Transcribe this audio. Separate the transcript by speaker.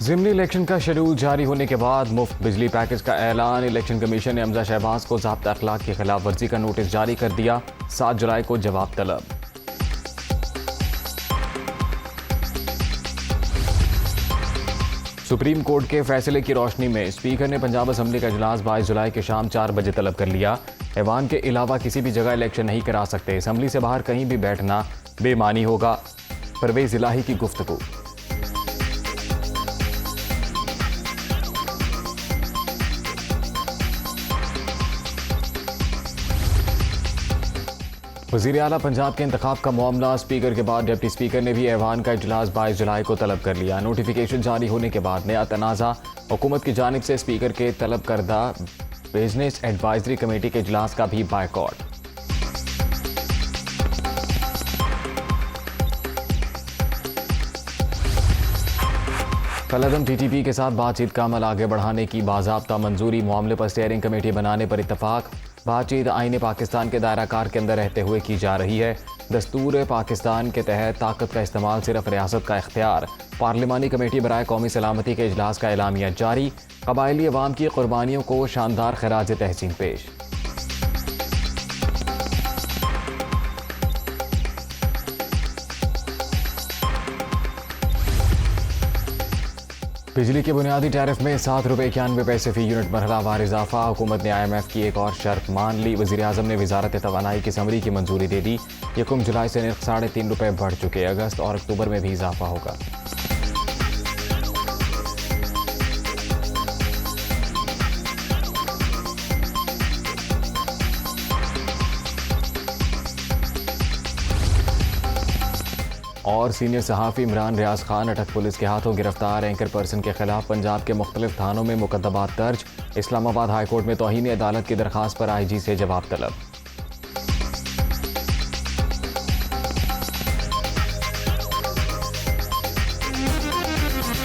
Speaker 1: ज़िमनी election का schedule जारी होने के बाद मुफ्त बिजली पैकेज का ऐलान। इलेक्शन कमीशन ने हमजा शहबाज को ज़ाब्ता अखलाक की खिलाफ वर्जी का नोटिस जारी कर दिया। 7 जुलाई को जवाब तलब। सुप्रीम कोर्ट के फैसले की रोशनी में स्पीकर ने पंजाब असम्बली का इजलास 22 जुलाई के शाम 4 बजे तलब कर लिया। ऐवान के अलावा किसी भी जगह इलेक्शन नहीं करा सकते। असम्बली से बाहर कहीं भी बैठना बेमानी होगा। परवेज इलाही की गुफ्तगू। वज़ीर आला पंजाब के इंतखाब का मामला। स्पीकर के बाद डिप्टी स्पीकर ने भी ऐवान का इजलास 22 जुलाई को तलब कर लिया। नोटिफिकेशन जारी होने के बाद नया तनाज़ा। हुकूमत की जानिब से स्पीकर के तलब करदा बिजनेस एडवाइजरी कमेटी के इजलास का भी बायकॉट। कलअदम टीटीपी के साथ बातचीत का अमल आगे बढ़ाने की बाज़ाब्ता मंजूरी। मामले पर स्टीयरिंग कमेटी बनाने पर इत्तफाक। बातचीत आईने पाकिस्तान के दायरा कार के अंदर रहते हुए की जा रही है। दस्तूर पाकिस्तान के तहत ताकत का इस्तेमाल सिर्फ रियासत का इख्तियार। पार्लिमानी कमेटी बराए कौमी सलामती के इजलास का एलामिया जारी। कबायली अवाम की कुर्बानियों को शानदार खराज तहसीन पेश। बिजली के बुनियादी टैरिफ में ₹7.91 फी यूनिट मरहलावार इजाफा। हुकूमत ने IMF की एक और शर्त मान ली। वज़ीर आज़म ने वजारत तवानाई की समरी की मंजूरी दे दी। 1 जुलाई से नर्ख ₹3.5 बढ़ चुके। अगस्त और अक्टूबर में भी इजाफा होगा। और सीनियर सहाफ़ी इमरान रियाज खान अटक। पुलिस के हाथों गिरफ्तार। एंकर पर्सन के खिलाफ पंजाब के मुख्तलिफ थानों में मुकदमात दर्ज। इस्लामाबाद हाई कोर्ट में तौहीन अदालत की दरखास्त पर IG से जवाब तलब।